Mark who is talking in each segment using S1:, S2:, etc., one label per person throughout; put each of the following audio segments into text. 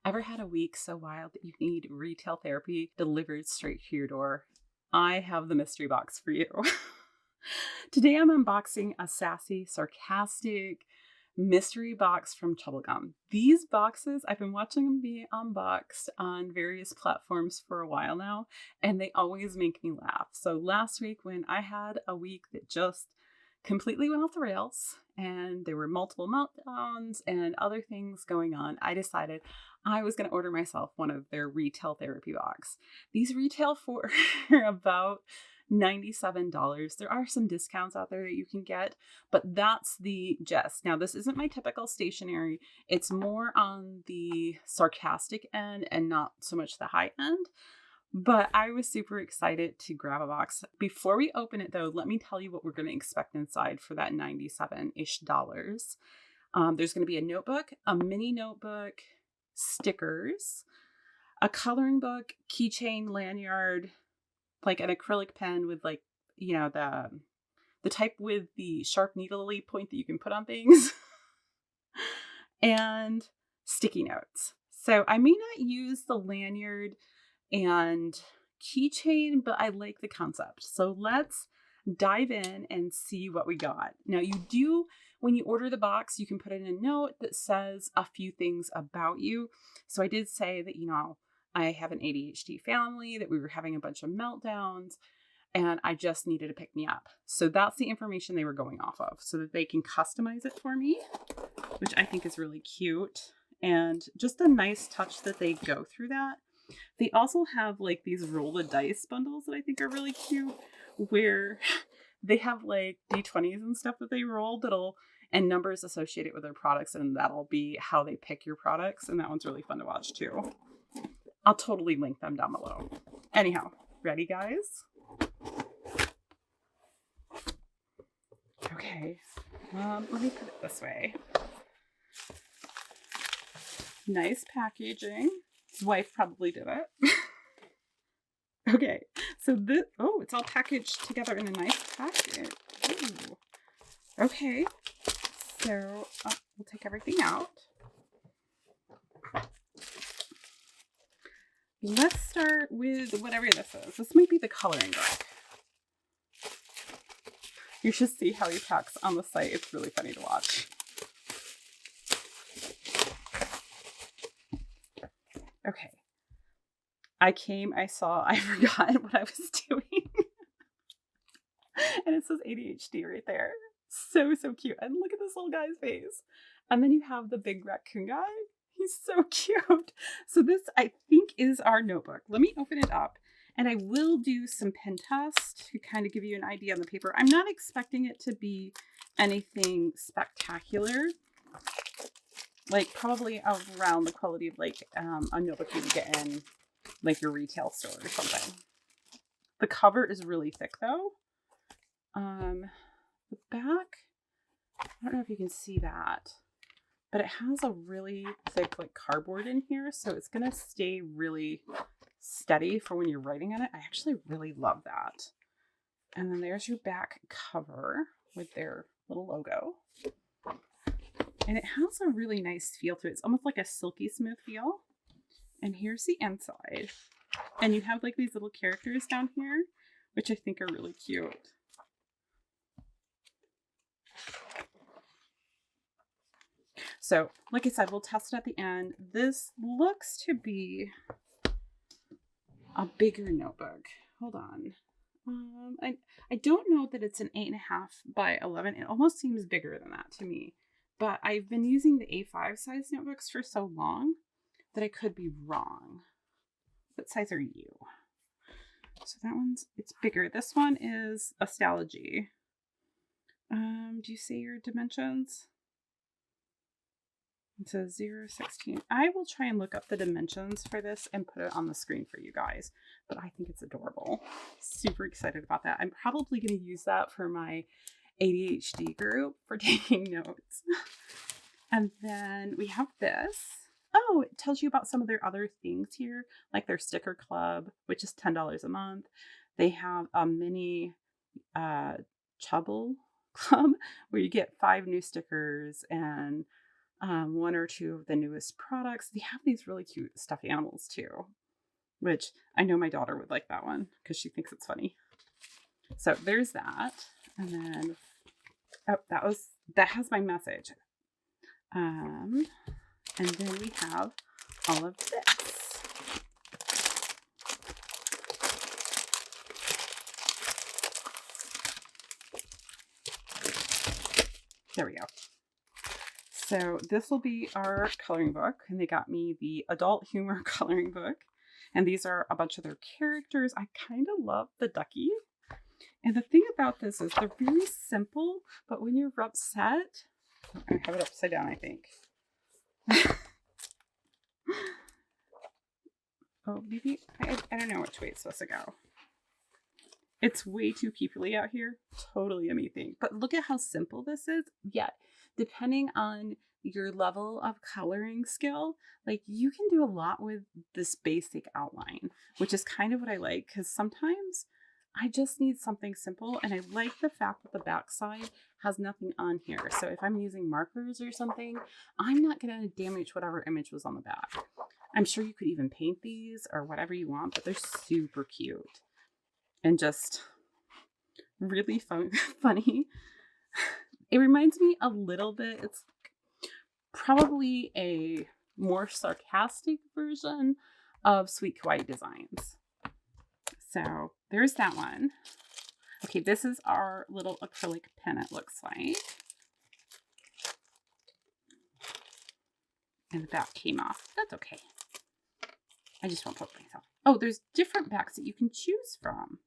S1: Ever had a week so wild that you need retail therapy delivered straight to your door? I have the mystery box for you. Today I'm unboxing a sassy, sarcastic mystery box from Chubble Gum. These boxes, I've been watching them be unboxed on various platforms for a while now, and they always make me laugh. So last week when I had a week that just completely went off the rails and there were multiple meltdowns and other things going on, I decided I was going to order myself one of their retail therapy box. These retail for about $97. There are some discounts out there that you can get, but that's the gist. Now, this isn't my typical stationery. It's more on the sarcastic end and not so much the high end. But I was super excited to grab a box. Before we open it, though, let me tell you what we're going to expect inside for that $97-ish. There's going to be a notebook, a mini notebook, stickers, a coloring book, keychain, lanyard, like an acrylic pen with the type with the sharp needly point that you can put on things, and sticky notes. So I may not use the lanyard and keychain, but I like the concept. So let's dive in and see what we got. Now when you order the box, you can put in a note that says a few things about you. So I did say that, I have an ADHD family, that we were having a bunch of meltdowns, and I just needed to pick me up. So that's the information they were going off of so that they can customize it for me, which I think is really cute. And just a nice touch that they go through that. They also have like these roll the dice bundles that I think are really cute, where they have like D20s and stuff that they roll and numbers associated with their products, and that'll be how they pick your products. And that one's really fun to watch too. I'll totally link them down below. Anyhow, ready guys? Okay, let me put it this way. Nice packaging. His wife probably did it. Okay, so it's all packaged together in a nice package. Ooh. Okay, so we'll take everything out. Let's start with whatever this is. This might be the coloring book. You should see how he talks on the site. It's really funny to watch. Okay. I saw, I forgot what I was doing. And it says ADHD right there. So cute. And look at this little guy's face. And then you have the big raccoon guy. He's so cute. So this, I think, is our notebook. Let me open it up. And I will do some pen tests to kind of give you an idea on the paper. I'm not expecting it to be anything spectacular. Like probably around the quality of like a notebook you would get in like your retail store or something. The cover is really thick though. The back, I don't know if you can see that, but it has a really thick like cardboard in here, so it's gonna stay really steady for when you're writing on it. I actually really love that. And then there's your back cover with their little logo. And it has a really nice feel to it. It's almost like a silky smooth feel. And here's the inside. And you have like these little characters down here, which I think are really cute. So, like I said, we'll test it at the end. This looks to be a bigger notebook. Hold on. I don't know that it's an 8.5 by 11. It almost seems bigger than that to me. But I've been using the A5 size notebooks for so long that I could be wrong. What size are you? So that it's bigger. This one is Astrology. Do you see your dimensions? It says 0-16. I will try and look up the dimensions for this and put it on the screen for you guys. But I think it's adorable. Super excited about that. I'm probably going to use that for my ADHD group for taking notes. And then we have this. Oh, it tells you about some of their other things here, like their sticker club, which is $10 a month. They have a mini Chubble Gum where you get 5 new stickers and one or two of the newest products. They have these really cute stuffed animals too, which I know my daughter would like that one because she thinks it's funny. So there's that. And then, oh, that has my message. And then we have all of this. There we go. So this will be our coloring book, and they got me the adult humor coloring book. And these are a bunch of their characters. I kind of love the ducky. And the thing about this is they're very simple, but when you're upset, I have it upside down, I think. Oh, maybe, I don't know which way it's supposed to go. It's way too peoply out here. Totally a me thing. But look at how simple this is. Yet, depending on your level of coloring skill, like you can do a lot with this basic outline, which is kind of what I like, because sometimes I just need something simple, and I like the fact that the backside has nothing on here. So if I'm using markers or something, I'm not going to damage whatever image was on the back. I'm sure you could even paint these or whatever you want, but they're super cute and just really funny. It reminds me a little bit, it's probably a more sarcastic version of Sweet Kawaii Designs. So there's that one. Okay, this is our little acrylic pen, it looks like. And the back came off. That's okay. I just won't poke myself. Oh, there's different backs that you can choose from.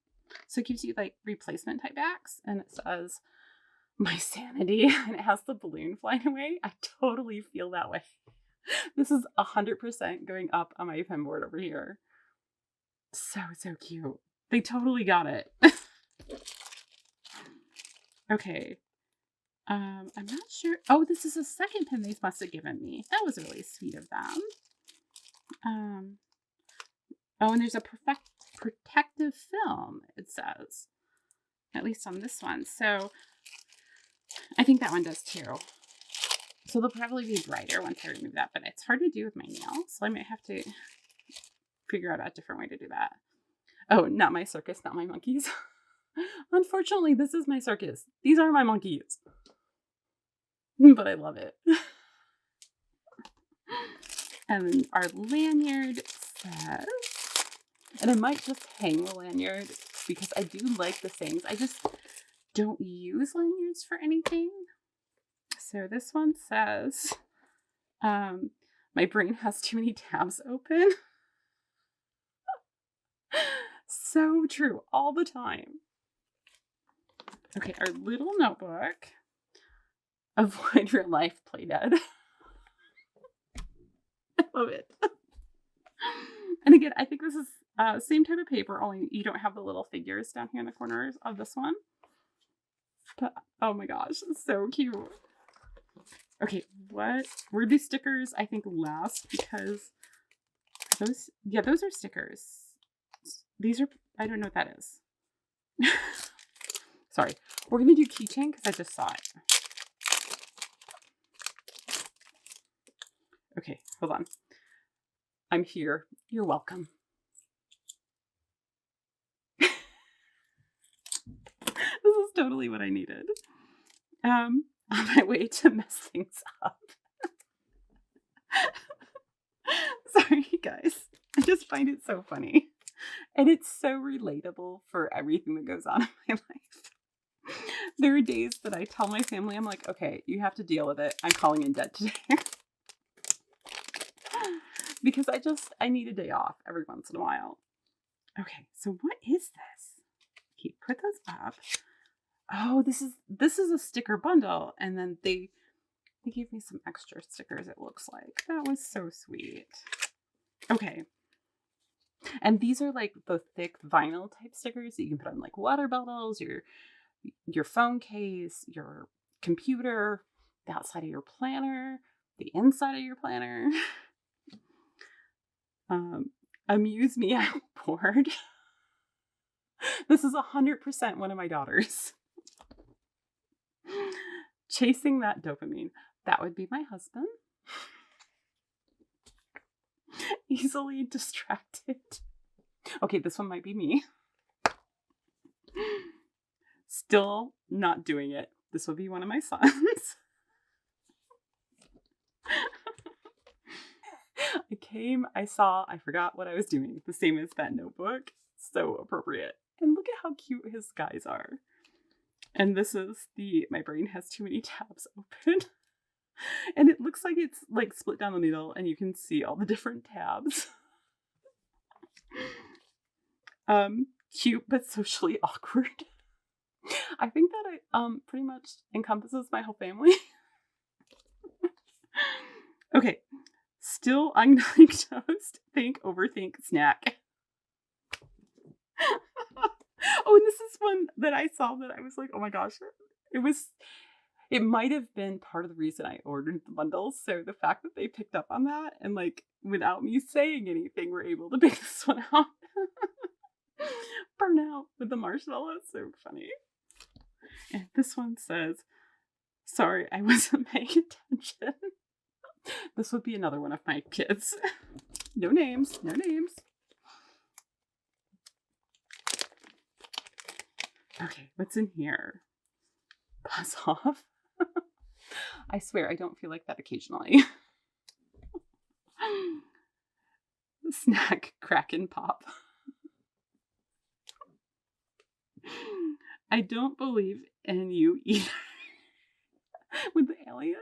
S1: So it gives you like replacement type backs, and it says my sanity, and it has the balloon flying away. I totally feel that way. This is 100% going up on my pen board over here. So cute. They totally got it. Okay. I'm not sure. Oh, this is a second pen they must have given me. That was really sweet of them. Oh, and there's a protective film, it says. At least on this one. So I think that one does too. So they'll probably be brighter once I remove that, but it's hard to do with my nails, so I might have to figure out a different way to do that. Oh, not my circus, not my monkeys. Unfortunately, this is my circus. These are my monkeys. But I love it. And then our lanyard says, and I might just hang the lanyard because I do like the sayings. I just don't use lanyards for anything. So this one says, my brain has too many tabs open. So true, all the time. Okay, our little notebook. Avoid real life, play dead. I love it. And again, I think this is same type of paper, only you don't have the little figures down here in the corners of this one. But oh my gosh, it's so cute. Okay, what were these stickers? I think last, because those, yeah, those are stickers. These are, I don't know what that is. Sorry, we're gonna do keychain because I just saw it. Okay, hold on. I'm here. You're welcome. This is totally what I needed. On my way to mess things up. Sorry, guys. I just find it so funny. And it's so relatable for everything that goes on in my life. There are days that I tell my family, I'm like, okay, you have to deal with it. I'm calling in dead today. Because I need a day off every once in a while. Okay, so what is this? Okay, put those up. Oh, this is a sticker bundle, and then they gave me some extra stickers, it looks like. That was so sweet. Okay. And these are like the thick vinyl type stickers that you can put on like water bottles, your phone case, your computer, the outside of your planner, the inside of your planner. Amuse me, I'm bored. This is 100% one of my daughters. Chasing that dopamine. That would be my husband. easily distracted. Okay, this one might be me. Still not doing it. This would be one of my sons. I saw, I forgot what I was doing. The same as that notebook. So appropriate. And look at how cute his guys are. And this is my brain has too many tabs open. And it looks like it's like split down the middle and you can see all the different tabs. Cute but socially awkward. I think that it pretty much encompasses my whole family. Okay. Still undiagnosed, think, overthink, snack. Oh, and this is one that I saw that I was like, oh my gosh. It might have been part of the reason I ordered the bundles. So the fact that they picked up on that and like without me saying anything, we're able to pick this one out. Burnout with the marshmallow. So funny. And this one says, sorry, I wasn't paying attention. This would be another one of my kids. No names, no names. Okay, what's in here? Buzz off. I swear I don't feel like that occasionally. Snack, crack and pop. I don't believe in you either. With the alien.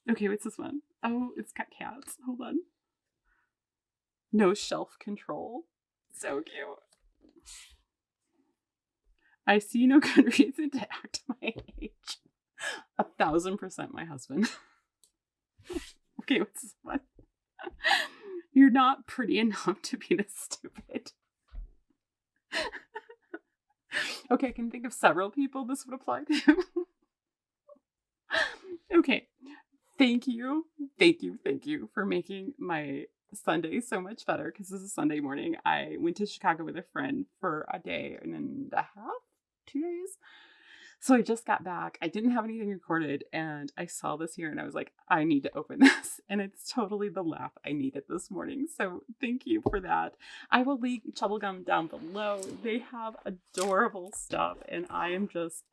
S1: Okay, what's this one? Oh, it's got cats. Hold on. No shelf control. So cute. I see no good reason to act my age. 1,000% my husband. Okay, what's this one? You're not pretty enough to be this stupid. Okay, I can think of several people this would apply to. Okay. Thank you for making my Sunday so much better, because this is Sunday morning. I went to Chicago with a friend for a day and a half, 2 days. So I just got back. I didn't have anything recorded and I saw this here and I was like, I need to open this. And it's totally the laugh I needed this morning. So thank you for that. I will link Chubble Gum down below. They have adorable stuff and I am just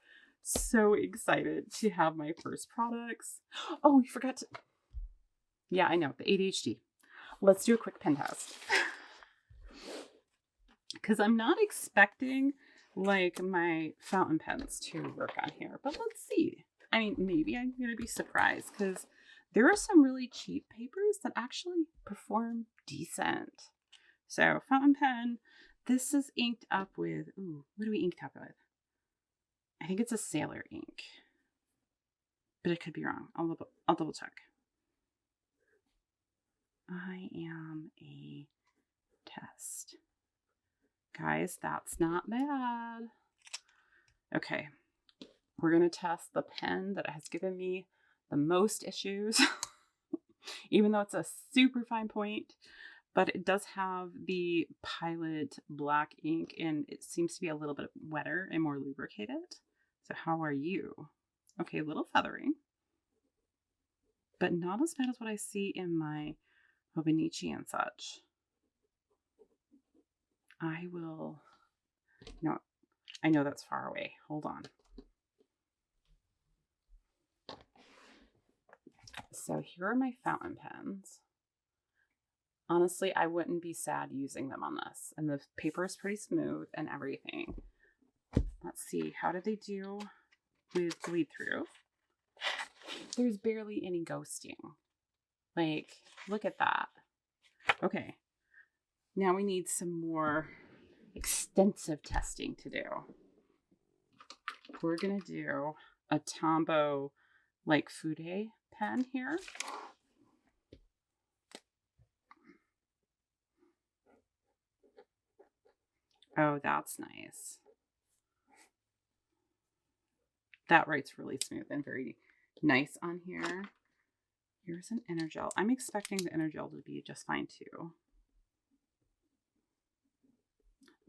S1: so excited to have my first products. Oh, we forgot to... Yeah, I know, the ADHD. Let's do a quick pen test. Because I'm not expecting like my fountain pens to work on here, but let's see. I mean, maybe I'm going to be surprised because there are some really cheap papers that actually perform decent. So fountain pen, this is inked up with, ooh, what do we inked up with? I think it's a Sailor ink, but it could be wrong. I'll double check. I am a test. Guys, that's not bad. Okay, we're going to test the pen that has given me the most issues, even though it's a super fine point, but it does have the Pilot black ink and it seems to be a little bit wetter and more lubricated. So how are you? Okay, a little feathering, but not as bad as what I see in my Hobonichi and such. I will, no, I know that's far away. Hold on. So here are my fountain pens. Honestly, I wouldn't be sad using them on this. And the paper is pretty smooth and everything. Let's see, how did they do with bleed through? There's barely any ghosting. Like, look at that. Okay. Now we need some more extensive testing to do. We're going to do a Tombow like Fude pen here. Oh, that's nice. That writes really smooth and very nice on here. Here's an Energel. I'm expecting the Energel to be just fine too.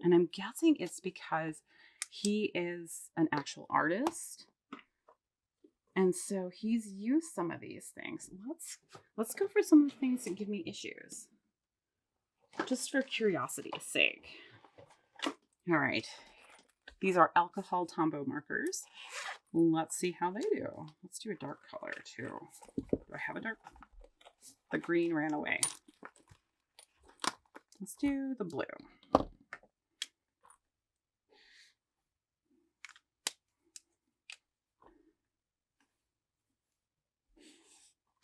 S1: And I'm guessing it's because he is an actual artist. And so he's used some of these things. Let's go for some of the things that give me issues. Just for curiosity's sake. All right. These are alcohol Tombow markers. Let's see how they do. Let's do a dark color too. Do I have a dark? The green ran away. Let's do the blue.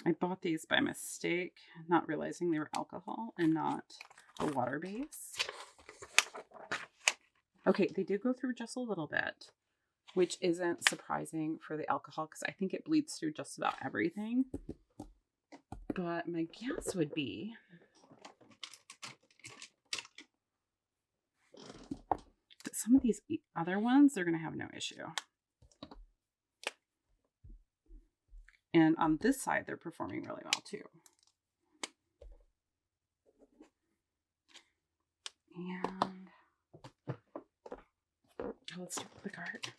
S1: I bought these by mistake, not realizing they were alcohol and not a water base. Okay, they do go through just a little bit, which isn't surprising for the alcohol because I think it bleeds through just about everything. But my guess would be that some of these other ones, they're going to have no issue. And on this side, they're performing really well too. And let's do a click art.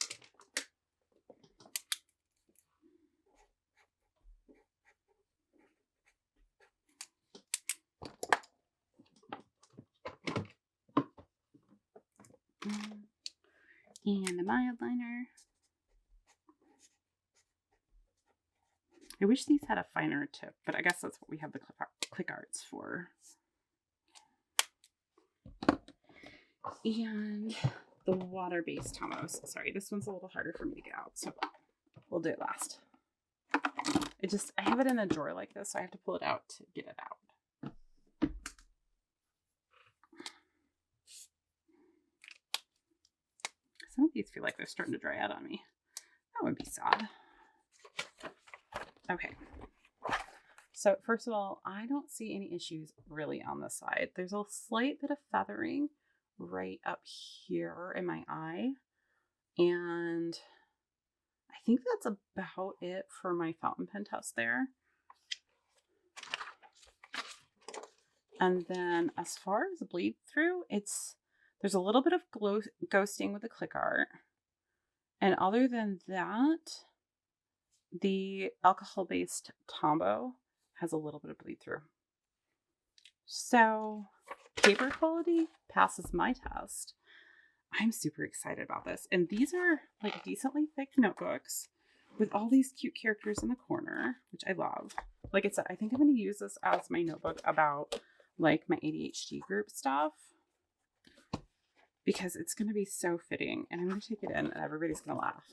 S1: And the mild liner. I wish these had a finer tip, but I guess that's what we have the click arts for. And the water-based Tombos. Sorry, this one's a little harder for me to get out, so we'll do it last. I have it in a drawer like this, so I have to pull it out to get it out. Some of these feel like they're starting to dry out on me. That would be sad. Okay. So first of all, I don't see any issues really on this side. There's a slight bit of feathering right up here in my eye. And I think that's about it for my fountain pen test there. And then as far as bleed through, there's a little bit of ghosting with the click art. And other than that, the alcohol-based Tombow has a little bit of bleed through. So paper quality passes my test. I'm super excited about this. And these are like decently thick notebooks with all these cute characters in the corner, which I love. Like I said, I think I'm going to use this as my notebook about like my ADHD group stuff because it's going to be so fitting and I'm going to take it in and everybody's going to laugh.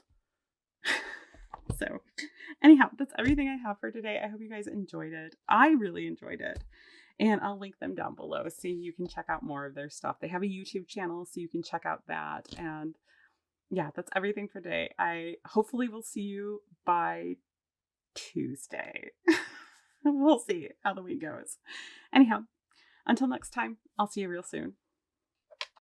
S1: So anyhow, that's everything I have for today. I hope you guys enjoyed it. I really enjoyed it. And I'll link them down below so you can check out more of their stuff. They have a YouTube channel, so you can check out that. And yeah, that's everything for today. I hopefully will see you by Tuesday. We'll see how the week goes. Anyhow, until next time, I'll see you real soon.